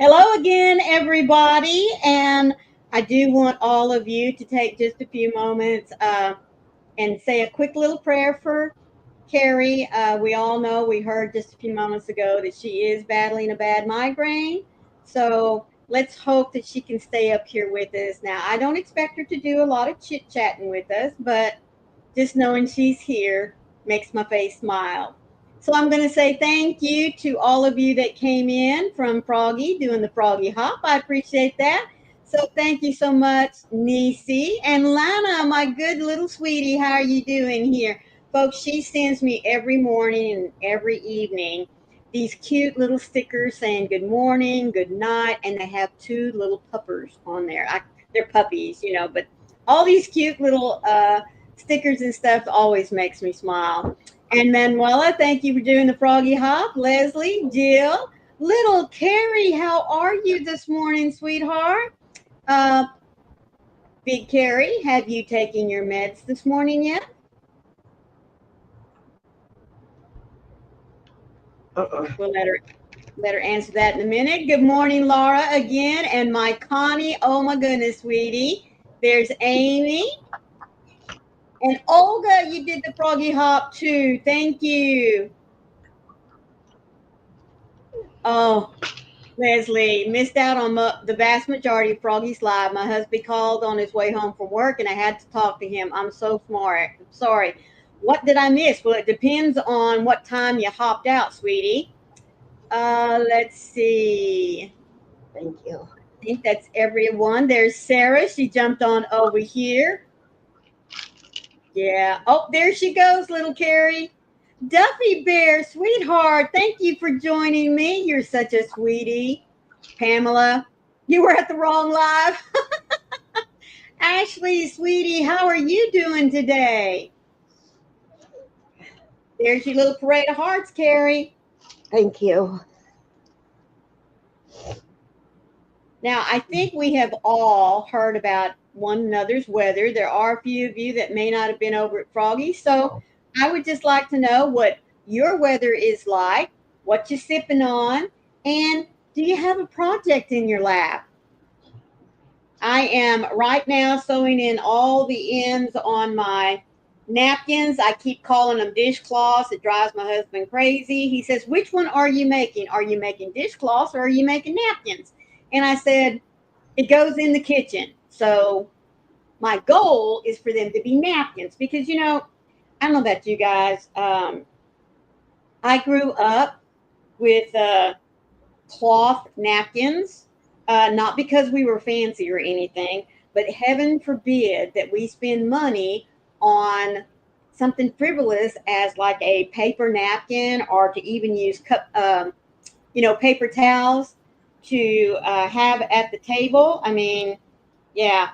Hello again, everybody. And I do want all of you to take just a few moments and say a quick little prayer for Carrie. We all know, we heard just a few moments ago that she is battling a bad migraine. So let's hope that she can stay up here with us. Now, I don't expect her to do a lot of chit chatting with us, but just knowing she's here makes my face smile. So I'm going to say thank you to all of you that came in from Froggy doing the Froggy Hop. I appreciate that. So thank you so much, Nisi and Lana, my good little sweetie. How are you doing here? Folks, she sends me every morning and every evening these cute little stickers saying good morning, good night, and they have two little puppers on there. They're puppies, but all these cute little stickers and stuff always makes me smile. And Manuela, thank you for doing the Froggy Hop. Leslie, Jill, little Carrie, how are you this morning, sweetheart? Uh, Big Carrie, have you taken your meds this morning yet? We'll let her answer that in a minute. Good morning, Laura, again, and my Connie. Oh my goodness, sweetie. There's Amy. And Olga, you did the Froggy Hop too. Thank you. Oh, Leslie, missed out on the vast majority of Froggy's live. My husband called on his way home from work and I had to talk to him. I'm so smart. I'm sorry. What did I miss? Well, it depends on what time you hopped out, sweetie. Let's see. Thank you. I think that's everyone. There's Sarah. She jumped on over here. Yeah. Oh, there she goes, little Carrie. Duffy Bear, sweetheart, thank you for joining me. You're such a sweetie. Pamela, you were at the wrong live. Ashley, sweetie, how are you doing today? There's your little parade of hearts, Carrie. Thank you. Now, I think we have all heard about one another's weather. There are a few of you that may not have been over at Froggy. So I would just like to know what your weather is like, what you're sipping on, and do you have a project in your lap? I am right now sewing in all the ends on my napkins. I keep calling them dishcloths. It drives my husband crazy. He says, "Which one are you making? Are you making dishcloths or are you making napkins?" And I said, "It goes in the kitchen." So my goal is for them to be napkins because, I don't know about you guys. I grew up with cloth napkins, not because we were fancy or anything, but heaven forbid that we spend money on something frivolous as like a paper napkin or to even use paper towels to have at the table. I mean, yeah,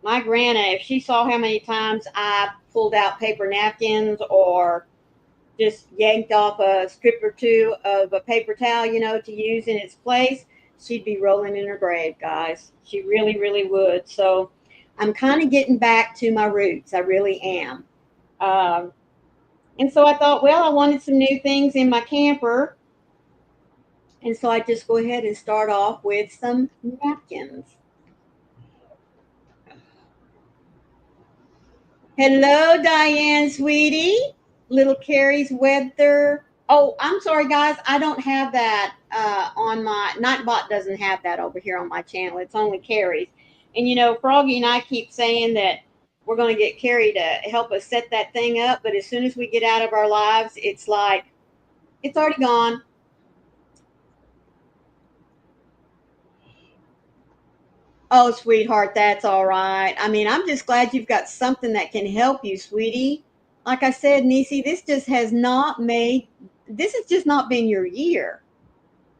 my grandma, if she saw how many times I pulled out paper napkins or just yanked off a strip or two of a paper towel, to use in its place, she'd be rolling in her grave, guys. She really, really would. So I'm kind of getting back to my roots. I really am. Um, and so I thought, well, I wanted some new things in my camper. And so I just go ahead and start off with some napkins. Hello, Diane, sweetie. Little Carrie's weather. Oh, I'm sorry, guys. I don't have that on my Nightbot doesn't have that over here on my channel. It's only Carrie's. And Froggy and I keep saying that we're going to get Carrie to help us set that thing up, but as soon as we get out of our lives, it's like it's already gone. Oh, sweetheart, that's all right. I mean, I'm just glad you've got something that can help you, sweetie. Like I said, Nisi, this has just not been your year.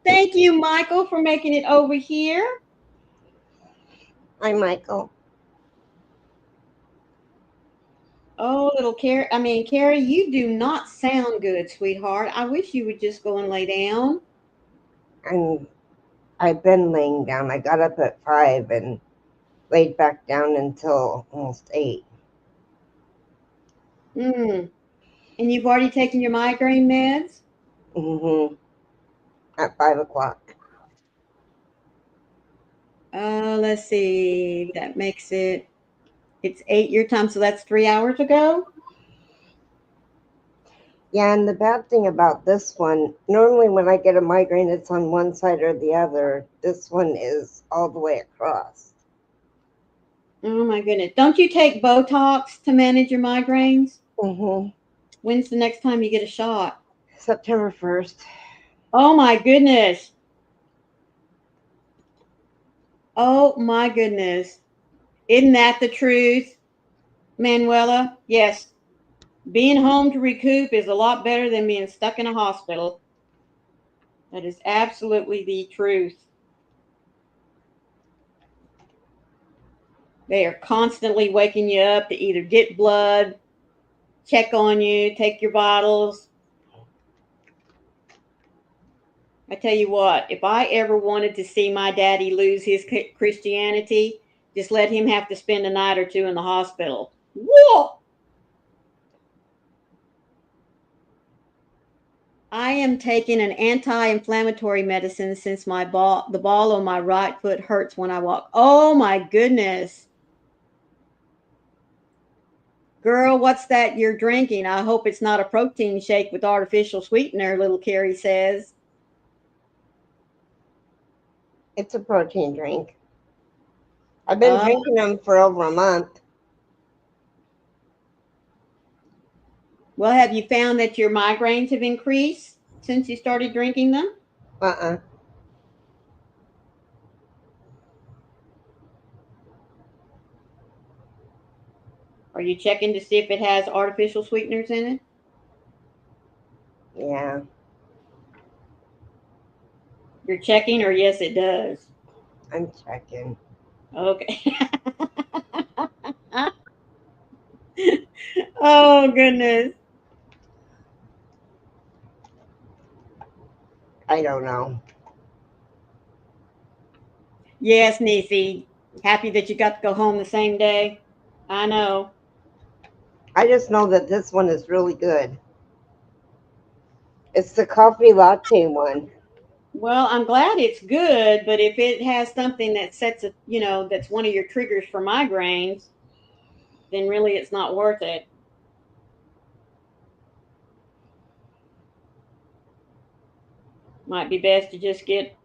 Thank you, Michael, for making it over here. Hi, Michael. Oh, Carrie, you do not sound good, sweetheart. I wish you would just go and lay down. And I've been laying down. I got up at 5 and laid back down until almost 8. Hmm. And you've already taken your migraine meds? Mm-hmm. At 5 o'clock. Let's see. That makes it, it's 8 your time, so that's 3 hours ago. Yeah, and the bad thing about this one, normally when I get a migraine, it's on one side or the other. This one is all the way across. Oh my goodness. Don't you take Botox to manage your migraines? Mm-hmm. When's the next time you get a shot? September 1st. Oh my goodness. Oh my goodness. Isn't that the truth, Manuela? Yes. Being home to recoup is a lot better than being stuck in a hospital. That is absolutely the truth. They are constantly waking you up to either get blood, check on you, take your bottles. I tell you what, if I ever wanted to see my daddy lose his Christianity, just let him have to spend a night or two in the hospital. Whoa! I am taking an anti-inflammatory medicine since the ball on my right foot hurts when I walk. Oh my goodness. Girl, what's that you're drinking? I hope it's not a protein shake with artificial sweetener, little Carrie says. It's a protein drink. I've been Uh, drinking them for over a month. well, have you found that your migraines have increased since you started drinking them? Uh-uh. Are you checking to see if it has artificial sweeteners in it? Yeah, You're checking, or yes, it does. I'm checking. Okay. Oh, goodness. I don't know. Yes, Niecy. Happy that you got to go home the same day. I know. I just know that this one is really good. It's the coffee latte one. Well, I'm glad it's good, but if it has something that sets a, that's one of your triggers for migraines, then really it's not worth it. Might be best to just get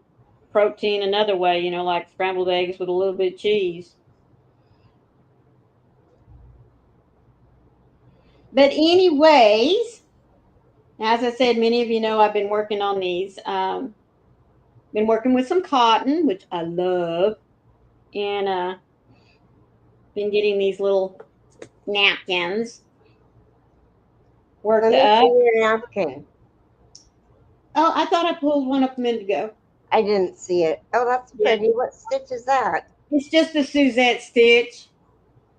protein another way, like scrambled eggs with a little bit of cheese. But, anyways, as I said, many of you know I've been working on these. Been working with some cotton, which I love, and been getting these little napkins Let worked me see up. your napkin. Oh, I thought I pulled one up a minute ago. I didn't see it. Oh, that's Yeah, pretty. What stitch is that? it's just a Suzette stitch.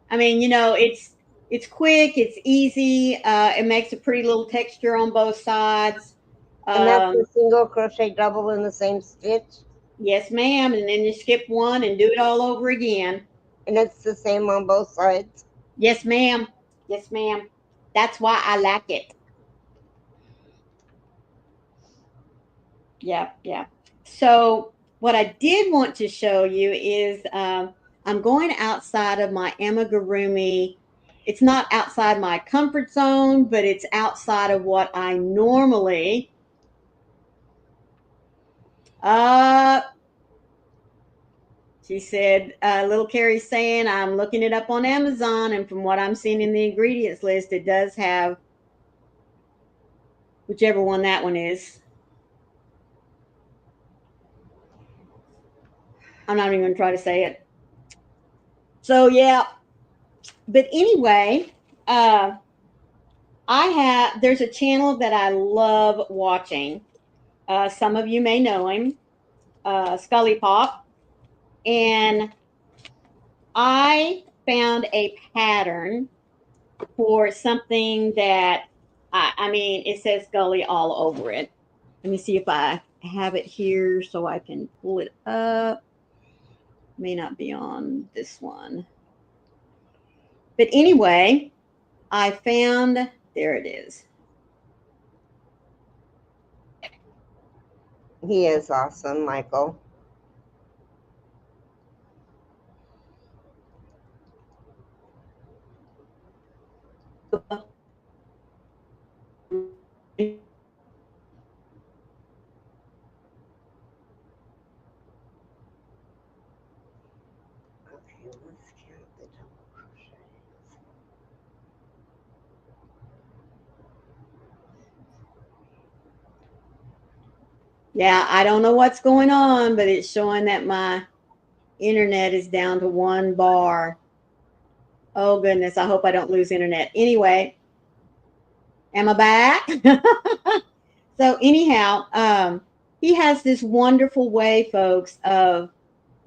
I mean, it's quick, it's easy. It makes a pretty little texture on both sides. And that's Um, a single crochet double in the same stitch? yes, ma'am. And then you skip one and do it all over again. And it's the same on both sides? Yes, ma'am. Yes, ma'am. That's why I like it. Yeah, yeah. So, what I did want to show you is I'm going outside of my amigurumi. It's not outside my comfort zone, but it's outside of what I normally. Uh, she said, little Carrie's saying, I'm looking it up on Amazon, and from what I'm seeing in the ingredients list, it does have whichever one that one is. I'm not even going to try to say it. So, yeah. But anyway, uh, there's a channel that I love watching. Some of you may know him, Scully Pop. And I found a pattern for something that, I mean, it says Scully all over it. Let me see if I have it here so I can pull it up. May not be on this one. But anyway, I found, there it is. He is awesome, Michael. Okay, let's count the double crochets. Yeah, I don't know what's going on, but it's showing that my internet is down to 1 bar. Oh goodness, I hope I don't lose internet. Anyway, am I back? So anyhow, he has this wonderful way, folks, of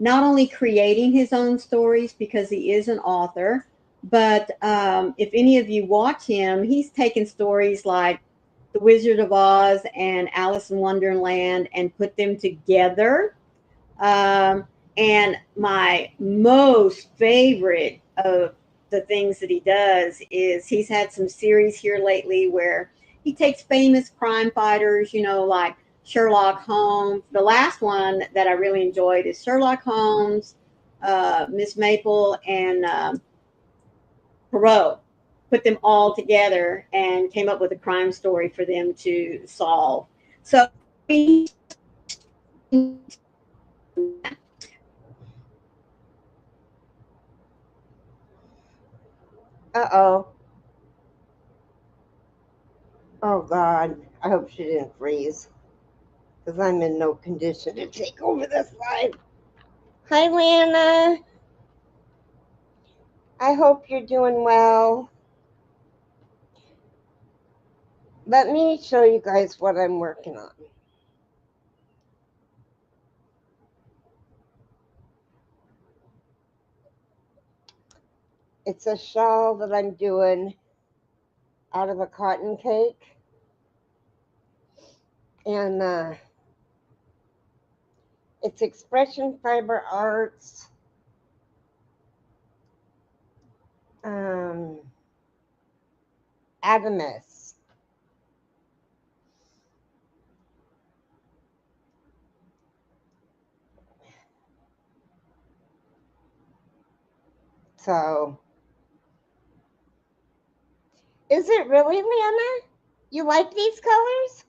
not only creating his own stories because he is an author, but if any of you watch him, he's taken stories like The Wizard of Oz and Alice in Wonderland and put them together. Um, and my most favorite of the things that he does is he's had some series here lately where he takes famous crime fighters, like Sherlock Holmes. The last one that I really enjoyed is Sherlock Holmes, Miss Maple, and Perot. Put them all together and came up with a crime story for them to solve. So, Uh-oh. Oh, God. I hope she didn't freeze. Because I'm in no condition to take over this live. Hi, Lana. I hope you're doing well. Let me show you guys what I'm working on. It's a shawl that I'm doing out of a cotton cake. And it's Expression Fiber Arts. Adamus. So, is it really, Lana? You like these colors?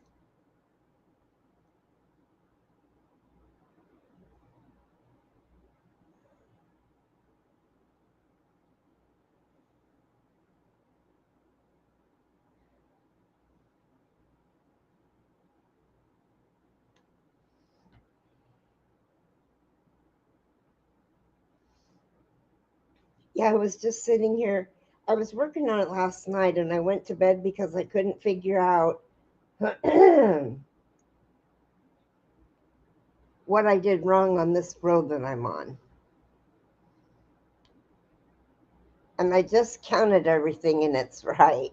Yeah, I was just sitting here. I was working on it last night and I went to bed because I couldn't figure out what I did wrong on this row that I'm on. And I just counted everything and it's right.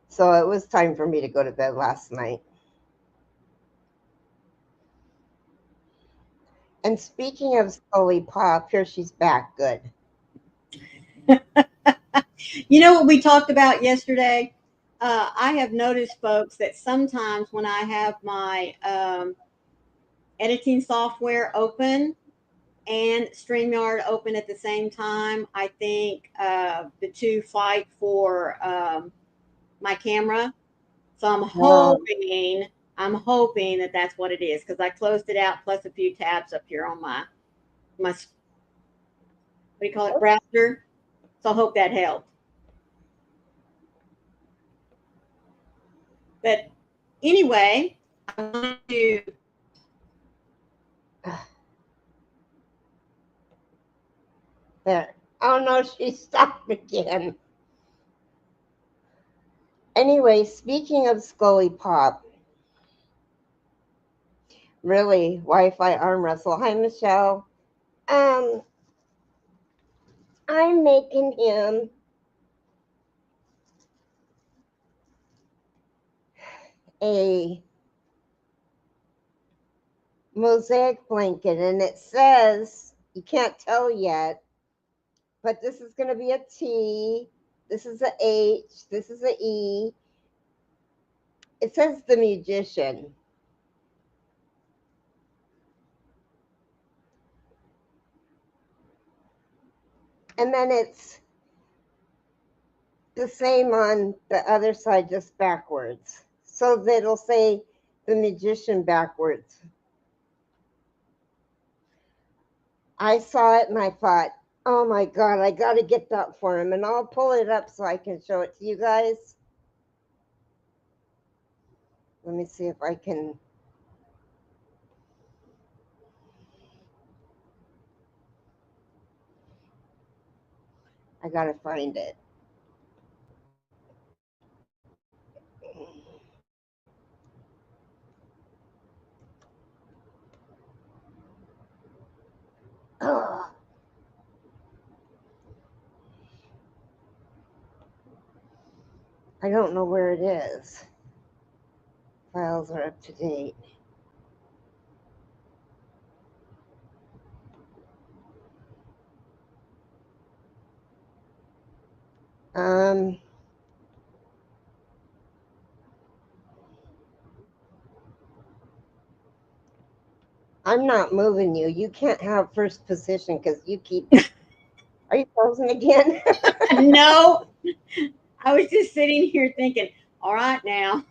So it was time for me to go to bed last night. And speaking of Scully Pop, here she's back. Good. you know what we talked about yesterday? I have noticed, folks, that sometimes when I have my editing software open and StreamYard open at the same time, I think the two fight for my camera. So I'm hoping that that's what it is because I closed it out plus a few tabs up here on my what do you call it, browser. So I hope that helped. But anyway, I want to. There. Oh no, she stopped again. Anyway, speaking of Scully Pop, really, Wi-Fi arm wrestle. Hi, Michelle. Um, I'm making him a mosaic blanket, and it says, you can't tell yet, but this is going to be a T, this is a H, this is a E. It says the musician. And then it's the same on the other side, just backwards. So that it'll say the magician backwards. I saw it and I thought, oh my God, I got to get that for him. And I'll pull it up so I can show it to you guys. Let me see if I can. I got to find it. Ugh. I don't know where it is. Files are up to date. Um, I'm not moving you. You can't have first position because you keep. Are you frozen again? No, I was just sitting here thinking, all right now.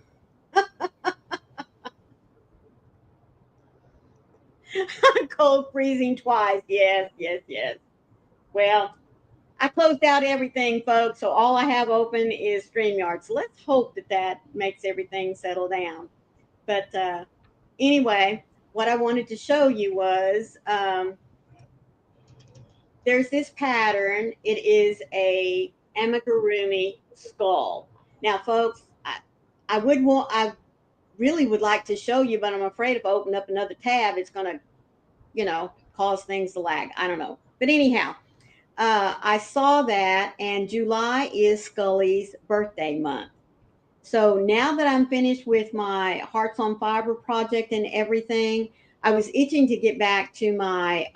Cold freezing twice. Yes, yes, yes. Well, I closed out everything, folks. So all I have open is StreamYard. So let's hope that that makes everything settle down. But anyway, what I wanted to show you was there's this pattern. It is a amigurumi skull. Now, folks, I really would like to show you, but I'm afraid if I open up another tab, it's going to, cause things to lag. I don't know. But anyhow, I saw that, and July is Scully's birthday month. So now that I'm finished with my Hearts on Fiber project and everything, I was itching to get back to my.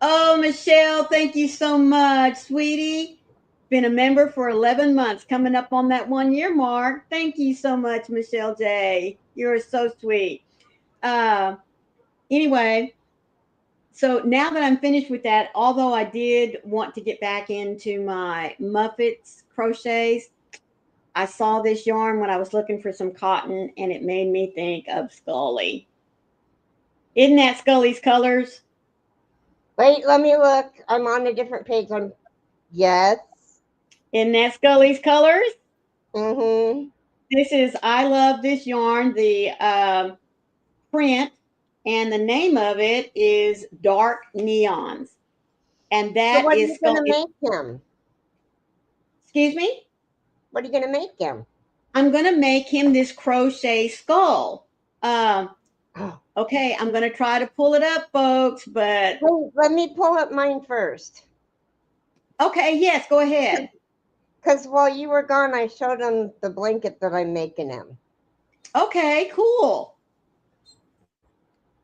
Oh, Michelle, thank you so much, sweetie. Been a member for 11 months, coming up on that 1 year mark. Thank you so much, Michelle J. You're so sweet. Uh, anyway, so now that I'm finished with that, although I did want to get back into my Muffets crochets, I saw this yarn when I was looking for some cotton and it made me think of Scully. Isn't that Scully's colors? Wait, let me look. I'm on a different page. Yes. Isn't that Scully's colors? Mm-hmm. This is I Love This Yarn, the print, and the name of it is Dark Neons. And So that what are is you gonna Scully. make him? Excuse me? What are you gonna make him? I'm going to make him this crochet skull. Um, Oh. okay, I'm going to try to pull it up, folks, but Wait, let me pull up mine first. okay, yes, go ahead. Because while you were gone, I showed him the blanket that I'm making him. Okay, cool.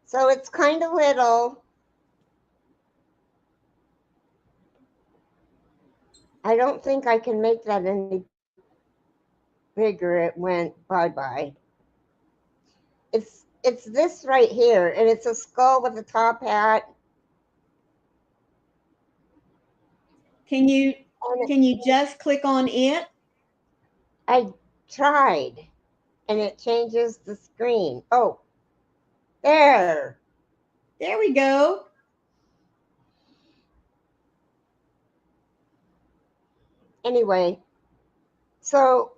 So it's kind of little. I don't think I can make that any bigger. It went bye-bye. It's this right here, and it's a skull with a top hat. Can you And can you just click on it? I tried, and it changes the screen. Oh, there. There we go. Anyway, so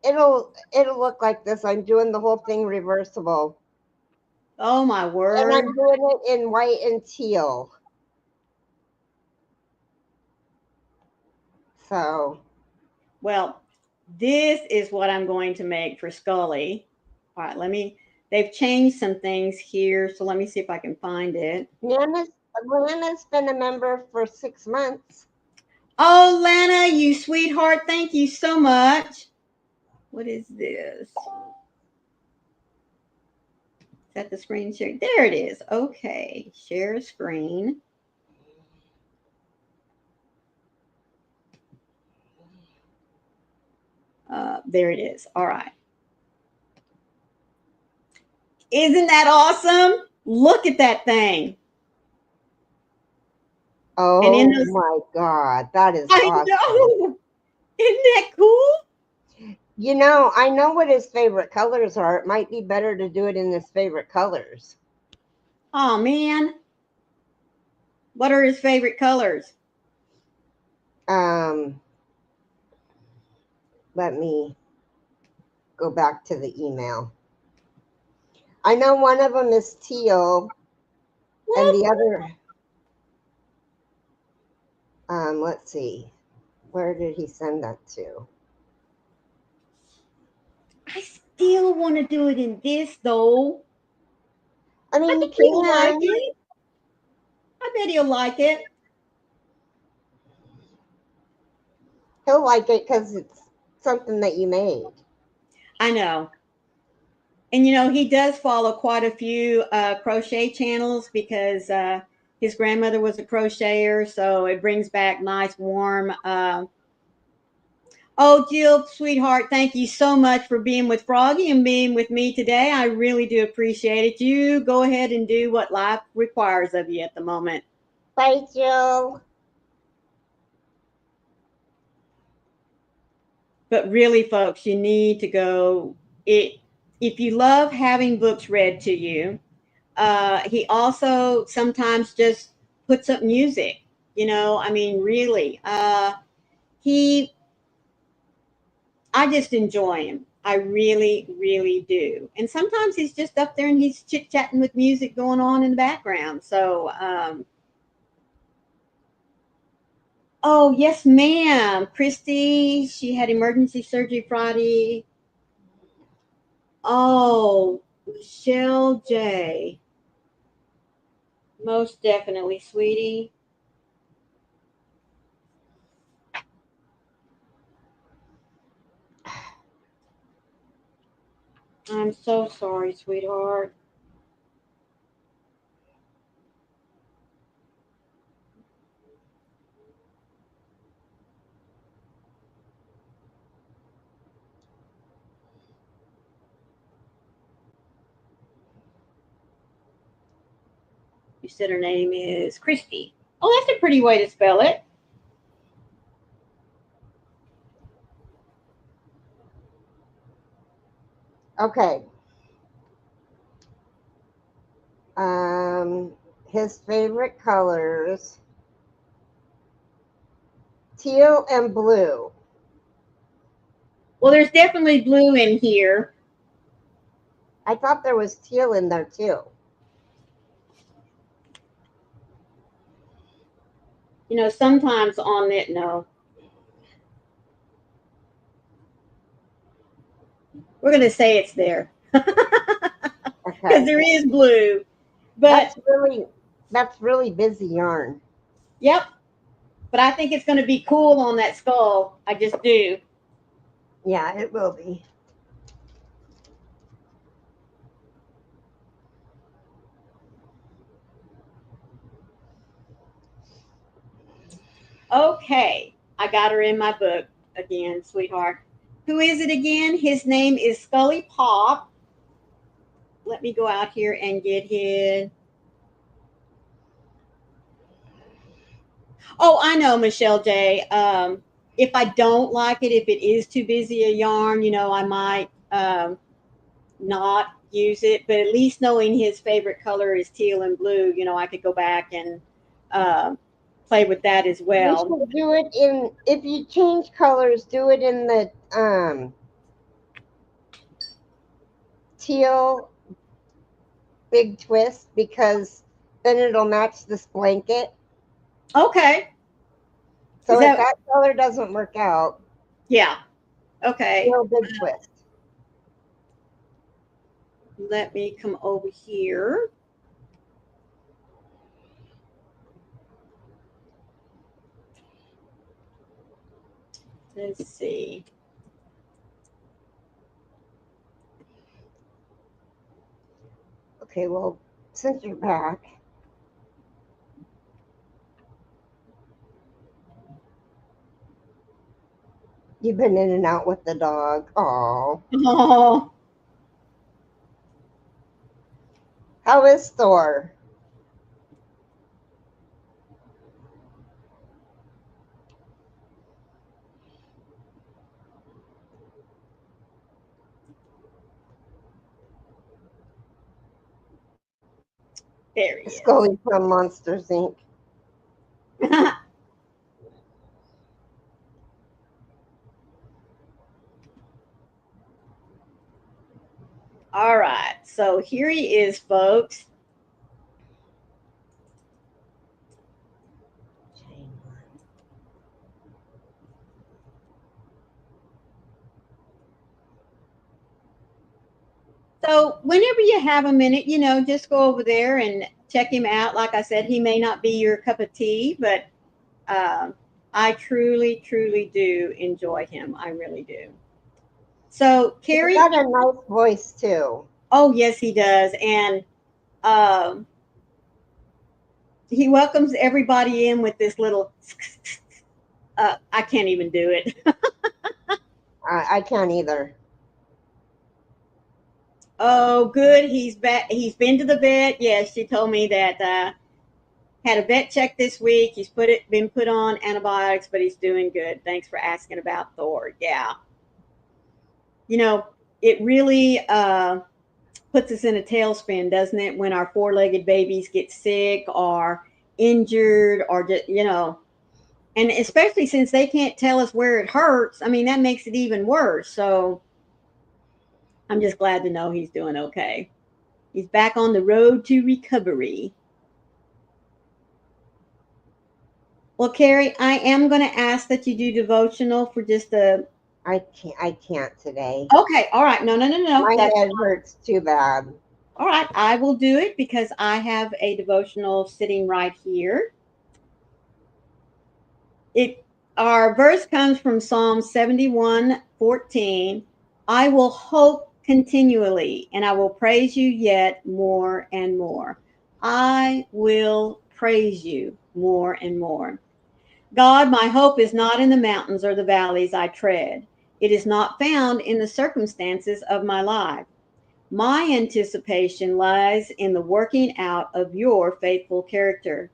it'll look like this. I'm doing the whole thing reversible. Oh my And word. I'm doing it in white and teal. So Well, this is what I'm going to make for Scully. All right, they've changed some things here, so let me see if I can find it. Lana's been a member for 6 months. Oh, Lana, you sweetheart, thank you so much. What is this? Is that the screen share? There it is. Okay, share screen. There it is. All right. Isn't that awesome? Look at that thing. And in Oh those, my God, that is I awesome. know, isn't that cool? You know, I know what his favorite colors are. It might be better to do it in his favorite colors. Oh man, what are his favorite colors? Um, Let me go back to the email. I know one of them is teal, and Well, the other, let's see, where did he send that to? I still want to do it in this though. I I mean, you think he'll like can. it. I bet he'll like it. He'll like it because it's something that you made. I know. And he does follow quite a few crochet channels because his grandmother was a crocheter, so it brings back nice, warm. Oh, Jill, sweetheart, thank you so much for being with Froggy and being with me today. I really do appreciate it. You go ahead and do what life requires of you at the moment. Bye, Jill. But really, folks, you need to go. It if you love having books read to you. He also sometimes just puts up music. I mean, really, he. I just enjoy him. I really, really do. And sometimes he's just up there and he's chit chatting with music going on in the background. So, oh yes, ma'am, Christy. She had emergency surgery Friday. Oh, Michelle J. Most definitely, sweetie. I'm so sorry, sweetheart. You said her name is Christy. Oh, that's a pretty way to spell it. Okay. Um, his favorite colors, teal and blue. Well, there's definitely blue in here. I thought there was teal in there too. Sometimes on it, no. We're going to say it's there because Okay. there is blue. But, That's really busy yarn. yep. But I think it's going to be cool on that skull. I just do. Yeah, it will be. Okay. I got her in my book again, sweetheart. Who is it again? His name is Scully Pop. Let me go out here and get his. Oh, I know, Michelle J. If I don't like it, if it is too busy a yarn, I might not use it. But at least knowing his favorite color is teal and blue, I could go back and uh, play with that as You well. should do it in, if you change colors, do it in the teal big twist because then it'll match this blanket. Okay. Is So if that, that color doesn't work out, yeah. Okay. teal big twist. Let me come over here. Let's see. Okay, well, since you're back, you've been in and out with the dog. Oh, Oh, how is Thor? There he Scully from Monsters Inc. is. All right. So here he is, folks. So whenever you have a minute, just go over there and check him out. Like I said, he may not be your cup of tea, but I truly, truly do enjoy him. I really do. So He's Carrie, got a nice voice too. oh yes, he does, and um, he welcomes everybody in with this little. I can't even do it. I can't either. Oh, good. He's back. He's been to the vet. Yes, she told me that had a vet check this week. He's been put on antibiotics, but he's doing good. Thanks for asking about Thor. Yeah, it really puts us in a tailspin, doesn't it? When our four-legged babies get sick or injured, or just and especially since they can't tell us where it hurts. I mean, that makes it even worse. So I'm just glad to know he's doing okay. He's back on the road to recovery. Well, Carrie, I am going to ask that you do devotional for just a. I can't today. Okay, all right. No, no, no, no. My That's head hurts too bad. all right. I will do it because I have a devotional sitting right here. It Our verse comes from Psalm 71:14. I will hope continually, and I will praise you yet more and more. I will praise you more and more. God, my hope is not in the mountains or the valleys I tread. It is not found in the circumstances of my life. My anticipation lies in the working out of your faithful character.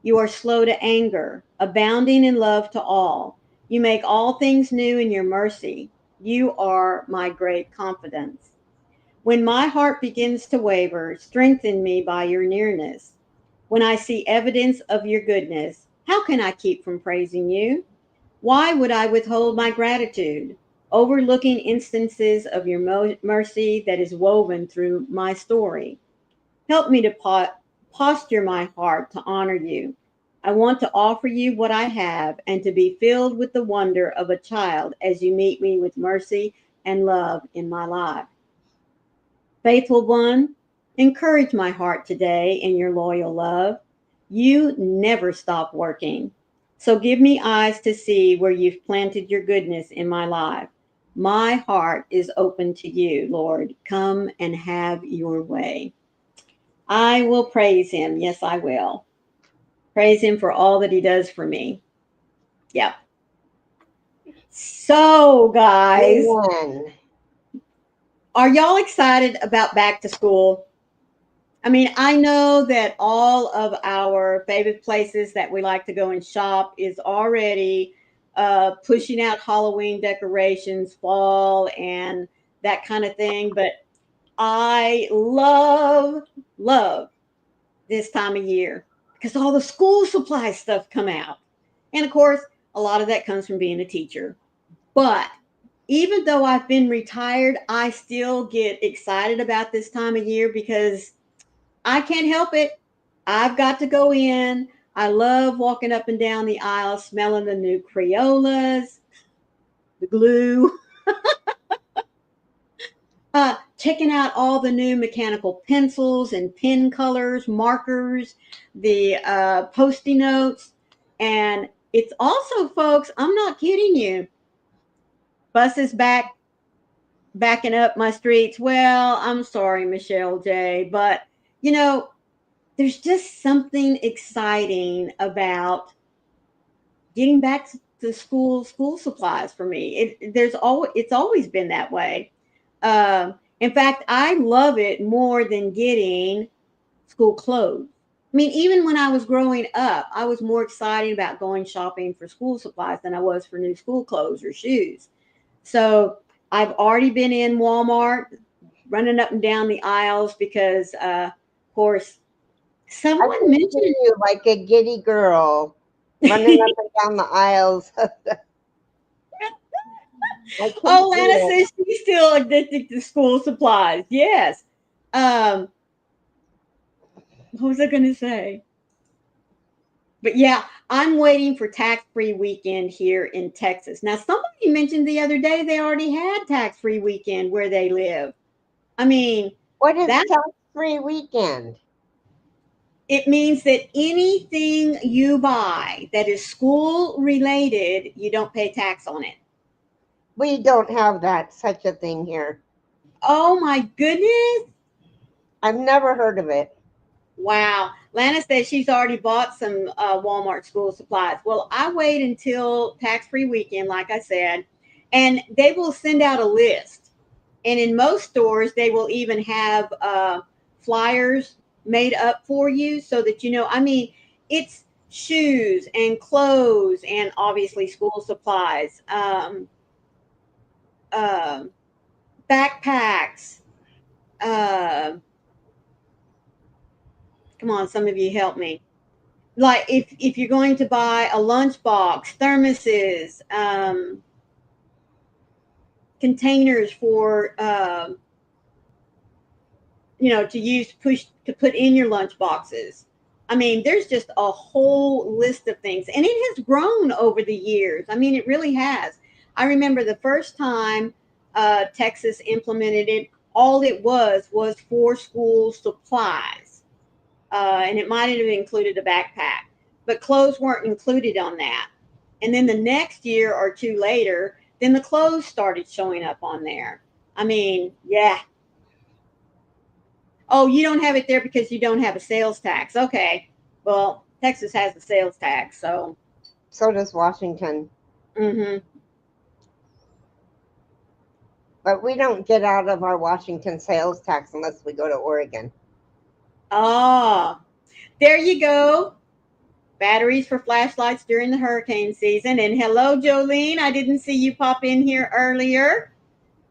You are slow to anger, abounding in love to all. You make all things new in your mercy. You are my great confidence. When my heart begins to waver, strengthen me by your nearness. When I see evidence of your goodness, how can I keep from praising you? Why would I withhold my gratitude, overlooking instances of your mercy that is woven through my story? Help me to posture my heart to honor you. I want to offer you what I have and to be filled with the wonder of a child as you meet me with mercy and love in my life. Faithful one, encourage my heart today in your loyal love. You never stop working. So give me eyes to see where you've planted your goodness in my life. My heart is open to you, Lord. Come and have your way. I will praise him. Yes, I will. Praise him for all that he does for me. Yep. So, guys, Amen. are y'all excited about back to school? I mean, I know that all of our favorite places that we like to go and shop is already pushing out Halloween decorations, fall, and that kind of thing. But I love this time of year because all the school supply stuff come out. And of course, a lot of that comes from being a teacher. But even though I've been retired, I still get excited about this time of year because I can't help it. I've got to go in. I love walking up and down the aisle, smelling the new Crayolas, the glue, checking out all the new mechanical pencils and pen colors, markers, the post-it notes. And it's also, folks, I'm not kidding you, buses backing up my streets. Well, I'm sorry, Michelle J., but you know, there's just something exciting about getting back to school supplies for me. It's always been that way. In fact, I love it more than getting school clothes. I mean, even when I was growing up, I was more excited about going shopping for school supplies than I was for new school clothes or shoes. So I've already been in Walmart, running up and down the aisles because, of course, I Someone can see mentioned, you like a giddy girl running up and down the aisles. I can oh, see Lana it. says she's still addicted to school supplies. Yes. Um, what was I going to say? But yeah, I'm waiting for tax-free weekend here in Texas. Now, somebody mentioned the other day they already had tax-free weekend where they live. I mean, What is that tax-free weekend? it means that anything you buy that is school related, you don't pay tax on it. We don't have that such a thing here. Oh my goodness. I've never heard of it. Wow. Lana says she's already bought some Walmart school supplies. Well, I wait until tax free weekend, like I said, and they will send out a list. And in most stores, they will even have flyers made up for you so that you know. I mean, it's shoes and clothes and obviously school supplies, um backpacks. Uh, Come on, some of you help me. Like if you're going to buy a lunchbox, thermoses, containers for to use push to put in your lunch boxes. I mean, there's just a whole list of things, and it has grown over the years. I mean, it really has. I remember the first time Texas implemented it, all it was for school supplies, and it might have included a backpack, but clothes weren't included on that. And then the next year or two later, then the clothes started showing up on there. I mean, yeah. Oh, you don't have it there because you don't have a sales tax. Okay. Well, Texas has a sales tax, so. So does Washington. Mm-hmm. But we don't get out of our Washington sales tax unless we go to Oregon. Ah, there you go. Batteries for flashlights during the hurricane season. And hello, Jolene. I didn't see you pop in here earlier.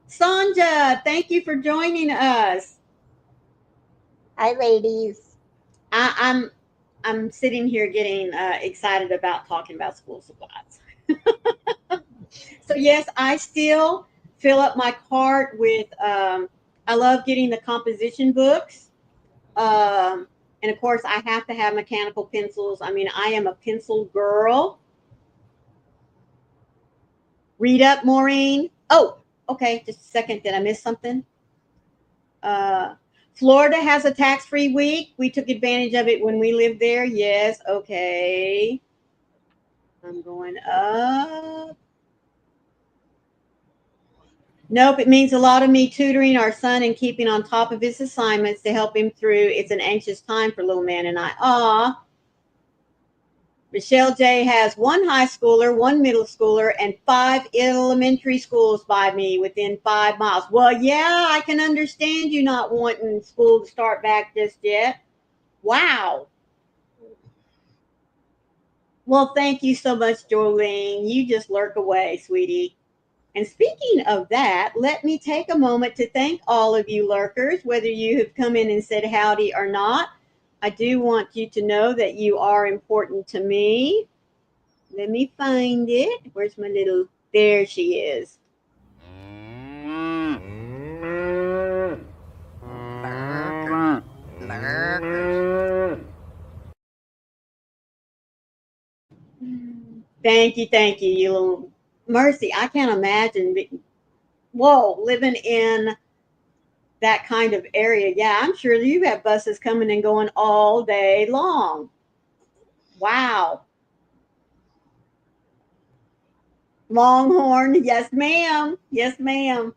Sanja, thank you for joining us. Hi, ladies. I'm I'm sitting here getting excited about talking about school supplies. So yes, I still fill up my cart with. I love getting the composition books, and of course, I have to have mechanical pencils. I mean, I am a pencil girl. Read up, Maureen. Oh, okay. Just a second. Did I miss something? Uh, Florida has a tax-free week. We took advantage of it when we lived there. Yes. Okay. I'm going up. Nope, it means a lot of me tutoring our son and keeping on top of his assignments to help him through. It's an anxious time for little man and I. Aw. Michelle J has one high schooler, one middle schooler, and 5 elementary schools by me within 5 miles. Well, yeah, I can understand you not wanting school to start back just yet. Wow. Well, thank you so much, Jolene. You just lurk away, sweetie. And speaking of that, let me take a moment to thank all of you lurkers, whether you have come in and said howdy or not. I do want you to know that you are important to me. Let me find it. Where's my little? There she is. Lurkers. Lurkers. Thank you, you little Mercy. I can't imagine. Whoa, living in that kind of area. Yeah, I'm sure you have buses coming and going all day long. Wow. Longhorn. Yes, ma'am. Yes, ma'am.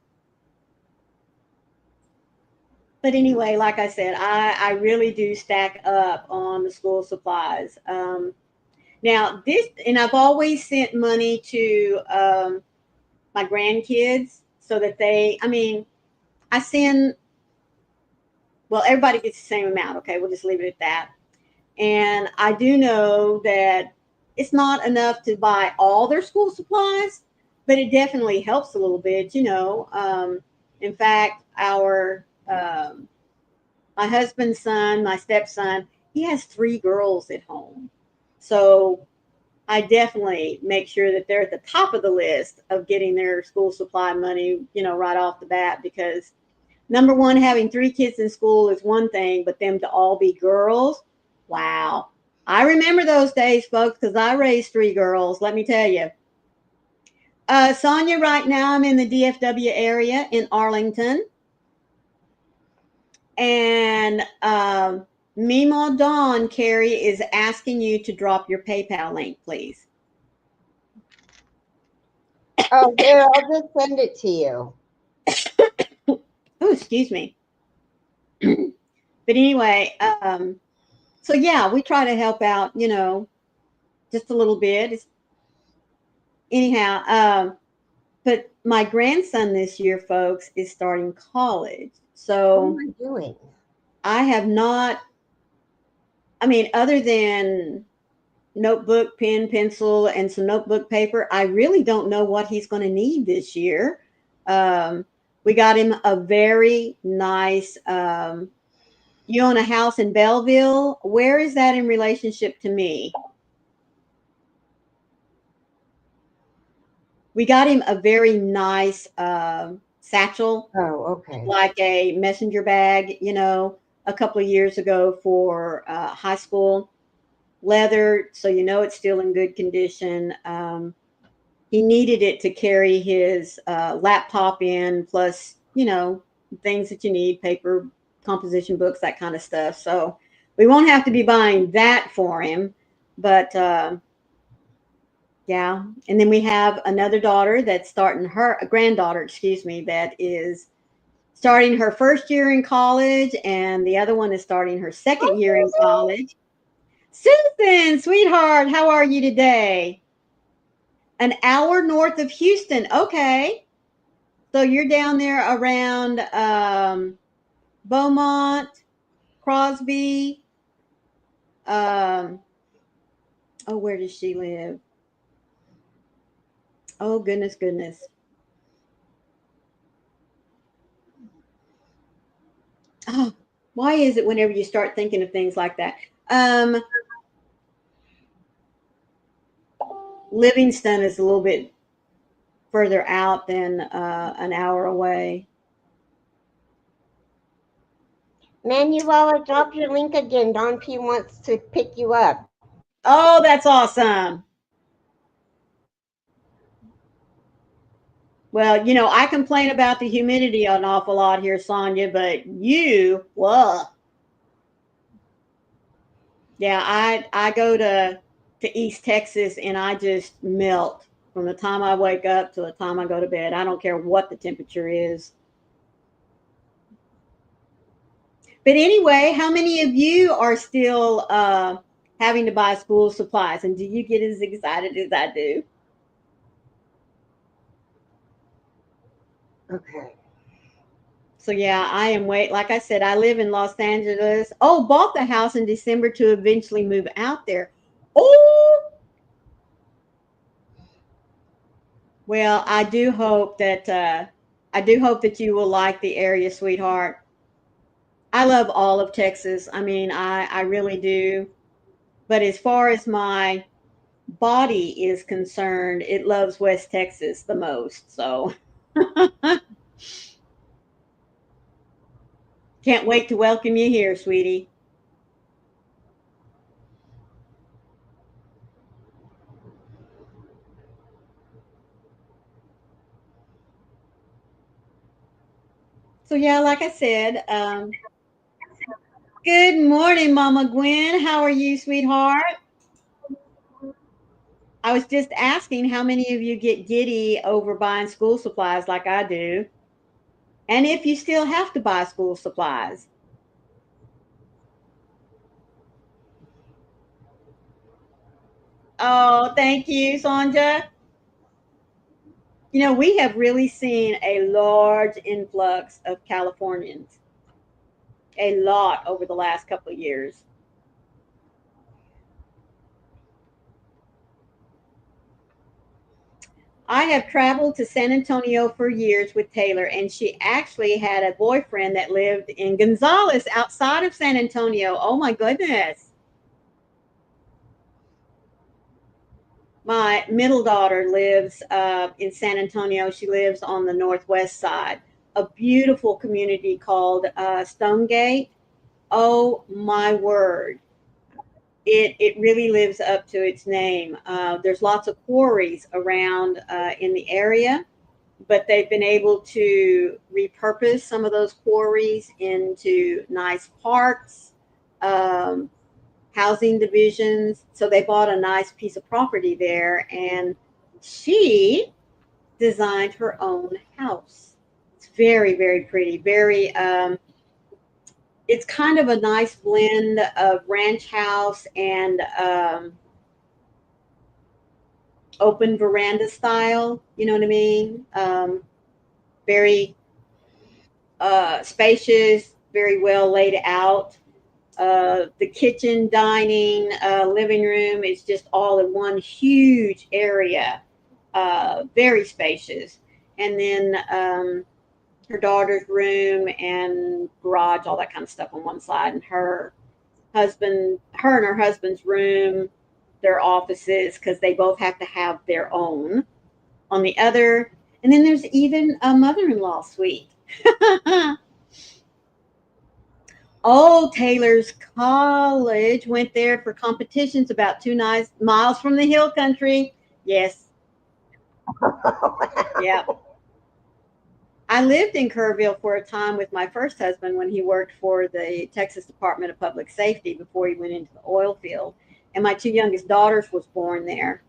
But anyway, like I said, I really do stack up on the school supplies. Now, this, and I've always sent money to my grandkids so that I mean, I send, well, everybody gets the same amount. Okay, we'll just leave it at that. And I do know that it's not enough to buy all their school supplies, but it definitely helps a little bit. In fact, my husband's son, my stepson, he has 3 girls at home. So I definitely make sure that they're at the top of the list of getting their school supply money, right off the bat, because number one, having 3 kids in school is one thing, but them to all be girls, wow. I remember those days, folks, because I raised 3 girls, let me tell you. Sonia, right now I'm in the DFW area in Arlington. And Mimo Dawn, Carrie, is asking you to drop your PayPal link, please. Oh, here, I'll just send it to you. Oh, excuse me. But anyway, so yeah, we try to help out, just a little bit. Anyhow, but my grandson this year, folks, is starting college. What So am I doing? I have not, other than notebook, pen, pencil, and some notebook paper, I really don't know what he's going to need this year. We got him a very nice, you own a house in Belleville. Where is that in relationship to me? We got him a very nice satchel, Oh, okay. like a messenger bag, a couple of years ago for high school. Leather, so it's still in good condition. He needed it to carry his laptop in, plus, things that you need, paper, composition books, that kind of stuff. So we won't have to be buying that for him. But yeah. And then we have another daughter that's starting a granddaughter, excuse me, that is starting her first year in college. And the other one is starting her second year in college. Susan, sweetheart, how are you today? An hour north of Houston. Okay. So you're down there around Beaumont, Crosby. Oh, where does she live? Oh, goodness, goodness. Oh, why is it whenever you start thinking of things like that? Livingston is a little bit further out than an hour away. Manuela, drop your link again. Don P wants to pick you up. Oh, that's awesome. Well, I complain about the humidity an awful lot here, Sonia, but whoa. Yeah, I go to East Texas and I just melt from the time I wake up to the time I go to bed. I don't care what the temperature is. But anyway, how many of you are still having to buy school supplies, and do you get as excited as I do? Okay. So yeah, I am like I said, I live in Los Angeles. Oh, bought the house in December to eventually move out there. Oh, well, I do hope that you will like the area, sweetheart. I love all of Texas. I really do. But as far as my body is concerned, it loves West Texas the most. So can't wait to welcome you here, sweetie. So yeah, like I said, good morning, Mama Gwen. How are you, sweetheart? I was just asking how many of you get giddy over buying school supplies like I do, and if you still have to buy school supplies. Oh, thank you, Sonja. We have really seen a large influx of Californians, a lot over the last couple of years. I have traveled to San Antonio for years with Taylor, and she actually had a boyfriend that lived in Gonzales outside of San Antonio. Oh my goodness. My middle daughter lives in San Antonio. She lives on the northwest side, a beautiful community called Stonegate. Oh my word. It really lives up to its name. There's lots of quarries around in the area, but they've been able to repurpose some of those quarries into nice parks, um, housing divisions. So they bought a nice piece of property there, and she designed her own house. It's very, very pretty. Very, it's kind of a nice blend of ranch house and open veranda style. You know what I mean? Very spacious, very well laid out. The kitchen, dining, living room is just all in one huge area, very spacious. And then her daughter's room and garage, all that kind of stuff on one side, and her and her husband's room, their offices, because they both have to have their own on the other. And then there's even a mother-in-law suite. Oh, Taylor's college went there for competitions about 2 miles from the hill country. Yes. Yeah. I lived in Kerrville for a time with my first husband when he worked for the Texas Department of Public Safety before he went into the oil field. And my two youngest daughters was born there.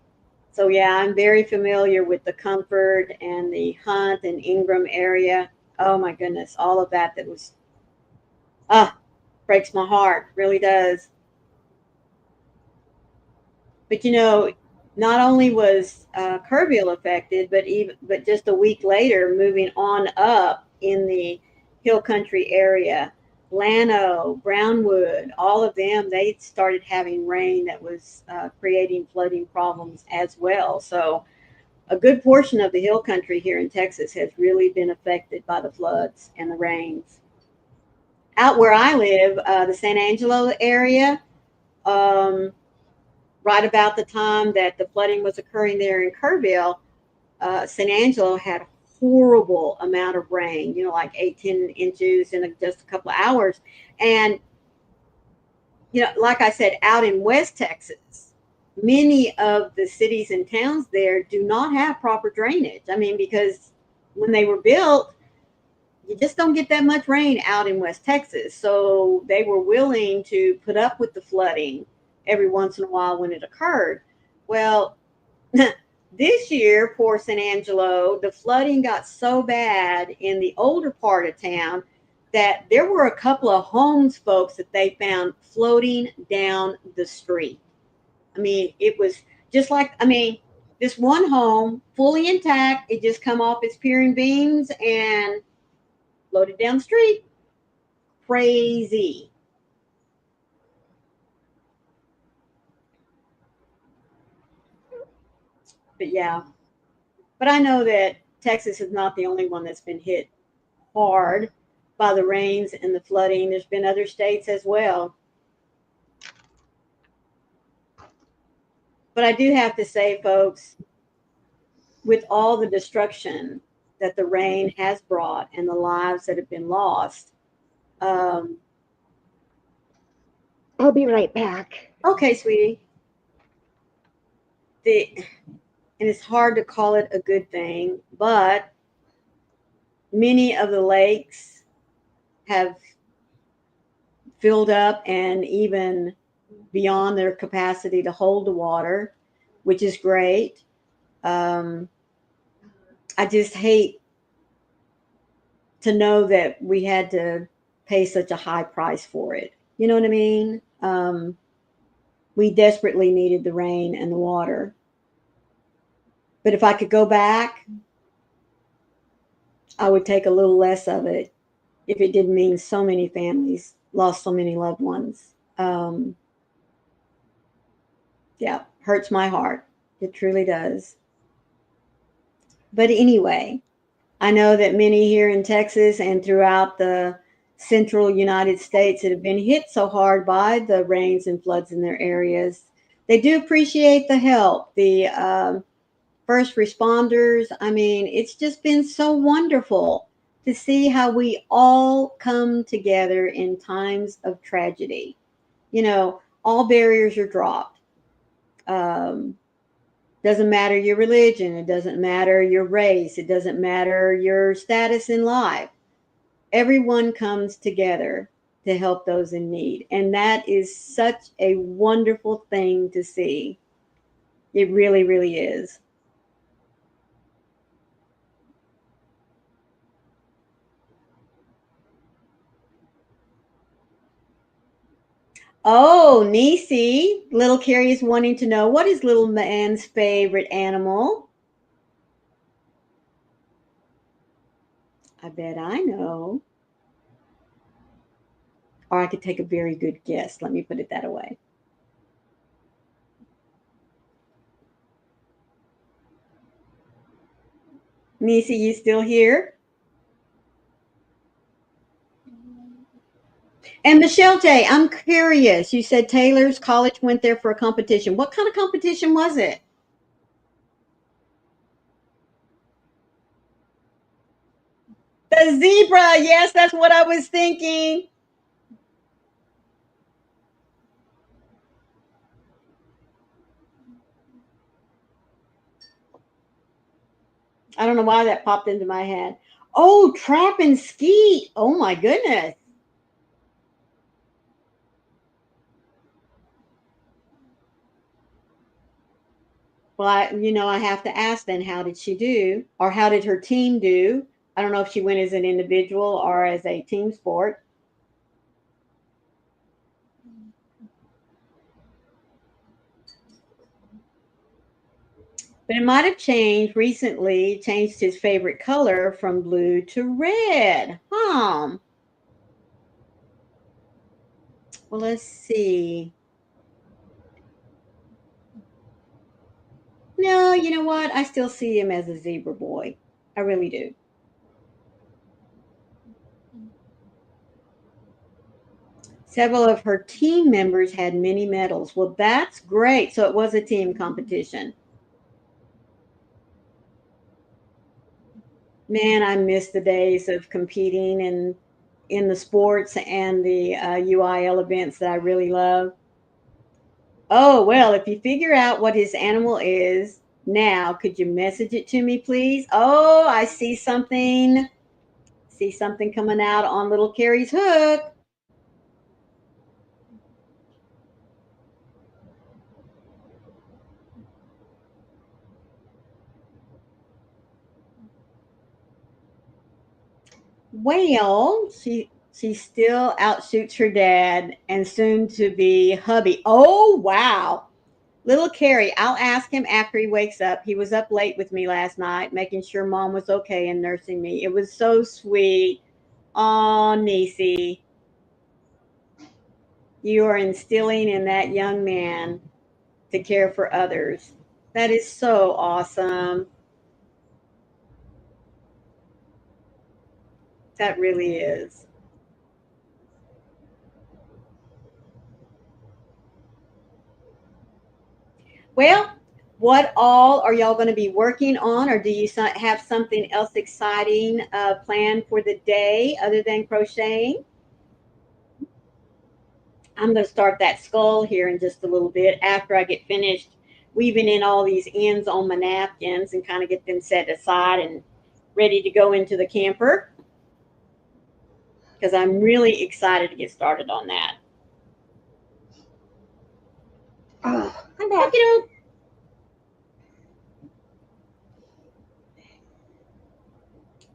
So yeah, I'm very familiar with the Comfort and the Hunt and Ingram area. Oh my goodness, all of that was ah breaks my heart, really does. But not only was Kerrville affected, but just a week later, moving on up in the hill country area, Llano, Brownwood, all of them, they started having rain that was creating flooding problems as well. So a good portion of the hill country here in Texas has really been affected by the floods and the rains. Out where I live, the San Angelo area, um, right about the time that the flooding was occurring there in Kerrville, San Angelo had a horrible amount of rain, like 8, 10 inches in just a couple of hours. And, like I said, out in West Texas, many of the cities and towns there do not have proper drainage. I mean, because when they were built, you just don't get that much rain out in West Texas. So they were willing to put up with the flooding every once in a while when it occurred. Well, this year, poor San Angelo, the flooding got so bad in the older part of town that there were a couple of homes, folks, that they found floating down the street. I mean, it was just like, this one home, fully intact, it just come off its pier and beams and floated down the street. Crazy. But yeah, but I know that Texas is not the only one that's been hit hard by the rains and the flooding. There's been other states as well. But I do have to say, folks, with all the destruction that the rain has brought and the lives that have been lost, um, I'll be right back. okay, sweetie. And it's hard to call it a good thing, but many of the lakes have filled up and even beyond their capacity to hold the water, which is great. Um, I just hate to know that we had to pay such a high price for it. You know what I mean? We desperately needed the rain and the water. But if I could go back, I would take a little less of it if it didn't mean so many families lost so many loved ones. Yeah, hurts my heart. It truly does. But anyway, I know that many here in Texas and throughout the central United States that have been hit so hard by the rains and floods in their areas, they do appreciate the help. The first responders, I mean, it's just been so wonderful to see how we all come together in times of tragedy. You know, all barriers are dropped. Um, doesn't matter your religion, it doesn't matter your race, it doesn't matter your status in life. Everyone comes together to help those in need. And that is such a wonderful thing to see. It really, really is. Oh, Nisi, little Carrie is wanting to know what is little man's favorite animal? I bet I know. Or I could take a very good guess. Let me put it that way. Nisi, you still here? And Michelle J, I'm curious. You said Taylor's college went there for a competition. What kind of competition was it? The zebra. Yes, that's what I was thinking. I don't know why that popped into my head. Oh, trap and ski. Oh my goodness. Well, I have to ask then, how did she do? Or how did her team do? I don't know if she went as an individual or as a team sport. But it might have changed his favorite color from blue to red. Well, let's see. No, you know what? I still see him as a zebra boy. I really do. Several of her team members had many medals. Well, that's great. So it was a team competition. Man, I miss the days of competing in the sports and the UIL events that I really love. Oh, well, if you figure out what his animal is now, could you message it to me, please? Oh, I see something. See something coming out on little Carrie's hook. Well, she still outshoots her dad and soon to be hubby. Oh, wow. Little Carrie, I'll ask him after he wakes up. He was up late with me last night, making sure mom was okay and nursing me. It was so sweet. Oh, Nisi, you are instilling in that young man to care for others. That is so awesome. That really is. Well, what all are y'all going to be working on, or do you have something else exciting planned for the day other than crocheting? I'm going to start that skull here in just a little bit after I get finished weaving in all these ends on my napkins and kind of get them set aside and ready to go into the camper because I'm really excited to get started on that. Oh, I'm back. Okay.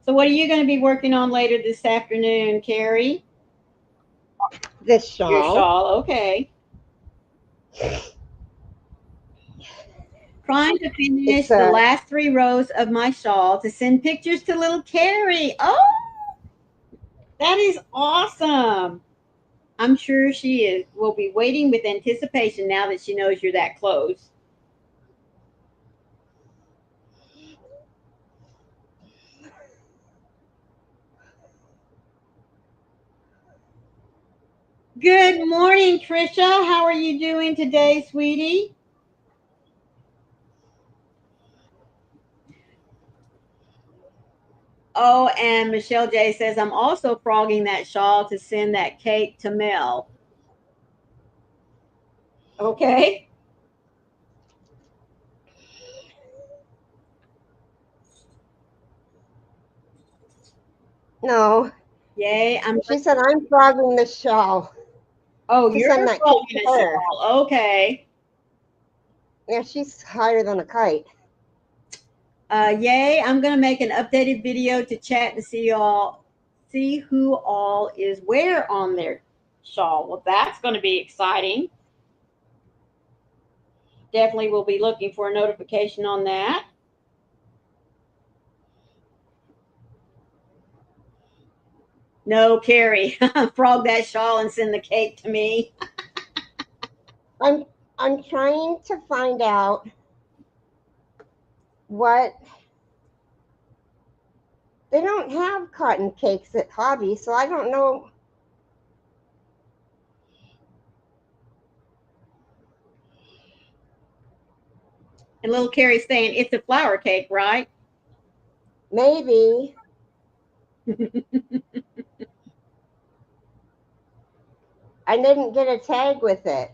So what are you going to be working on later this afternoon, Carrie? This Your shawl. shawl, okay. Trying to finish It's the a last 3 rows of my shawl to send pictures to little Carrie. Oh, that is awesome. I'm sure she will be waiting with anticipation now that she knows you're that close. Good morning, Trisha. How are you doing today, sweetie? Oh, and Michelle J says, I'm also frogging that shawl to send that cake to Mel. Okay. No, Yay. she said I'm frogging the shawl Oh, to you're send that cake frogging to a her. shawl. Okay. Yeah, she's higher than a kite. Yay. I'm gonna make an updated video to chat to see who all is where on their shawl. Well, that's gonna be exciting. Definitely will be looking for a notification on that. No, Carrie, frog that shawl and send the cake to me. I'm I'm trying to find out what they don't have cotton cakes at Hobby, so I don't know. And little Carrie's saying it's a flour cake, right? Maybe I didn't get a tag with it.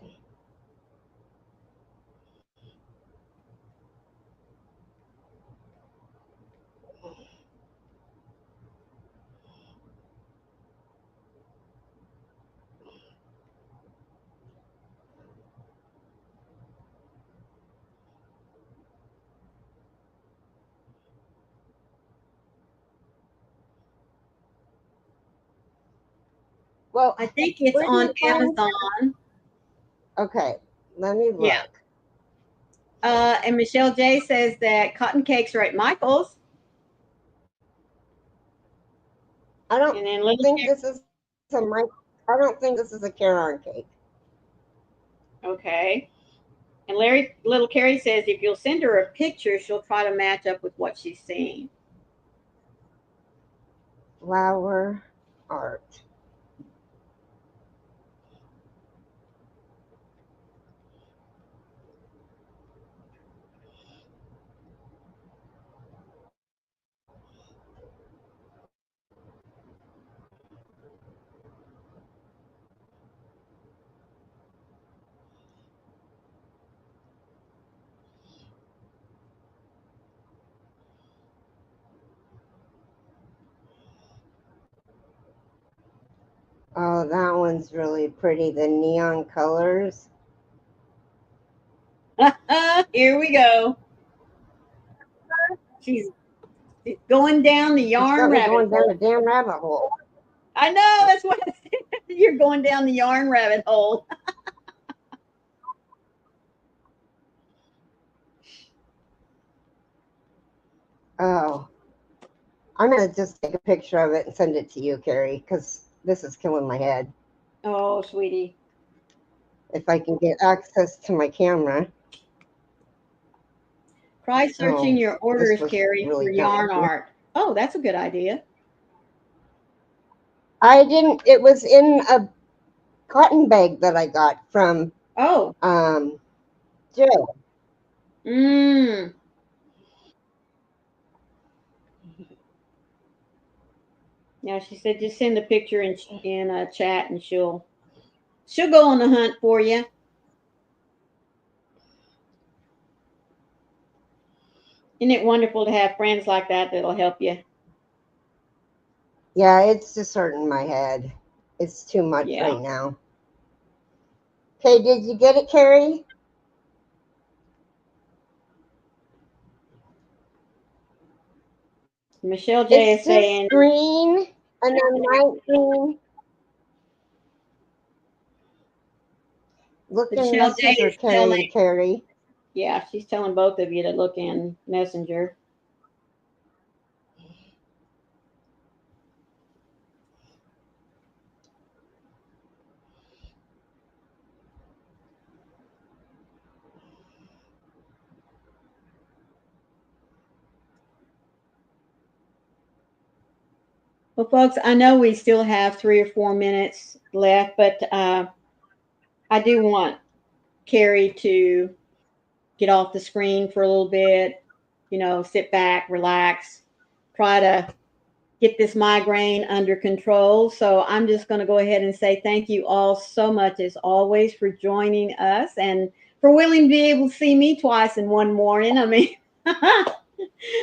Well, I think it's where do on you find? Amazon. Okay, let me Yeah. look. And Michelle J says that cotton cakes are at Michael's. I don't And then little think this is a mic. I don't think this is a Caron cake. okay. And little Carrie says if you'll send her a picture, she'll try to match up with what she's seeing. Flower art. Oh, that one's really pretty. The neon colors. Here we go. She's going down the It's yarn got me rabbit going down hole. a damn rabbit hole. I know that's what you're going down the yarn rabbit hole. Oh, I'm gonna just take a picture of it and send it to you, Carrie, because this is killing my head. Oh, sweetie. If I can get access to my camera. Try searching Oh, your this orders, was Carrie, for really yarn jumping. art. Oh, that's a good idea. I didn't. It was in a cotton bag that I got from Oh. Jill. Mm. Yeah, she said just send the picture in a chat and she'll go on the hunt for you. Isn't it wonderful to have friends like that that'll help you? Yeah, it's just hurting my head. It's too much Yeah. right now. Okay, did you get it, Carrie? Michelle J It's is just saying, green and then light green. Look in Michelle J Messenger, is telling, Carrie. yeah, she's telling both of you to look in Messenger. Well, folks, I know we still have 3 or 4 minutes left, but I do want Carrie to get off the screen for a little bit, sit back, relax, try to get this migraine under control. So I'm just going to go ahead and say thank you all so much, as always, for joining us and for willing to be able to see me twice in one morning. I mean,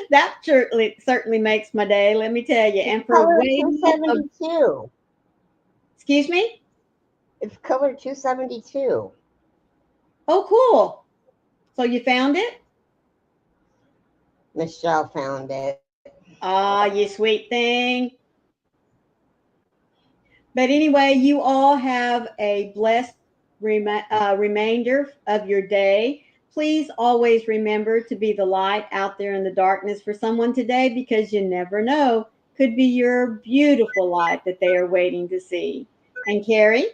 that certainly makes my day, let me tell you. And for Color waiting, 272. excuse me? It's color 272. Oh, cool. So you found it? Michelle found it. Ah, you sweet thing. But anyway, you all have a blessed remainder of your day. Please always remember to be the light out there in the darkness for someone today, because you never know. Could be your beautiful light that they are waiting to see. And Carrie?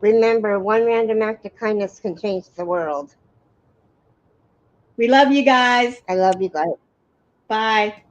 Remember, one random act of kindness can change the world. We love you guys. I love you guys. Bye.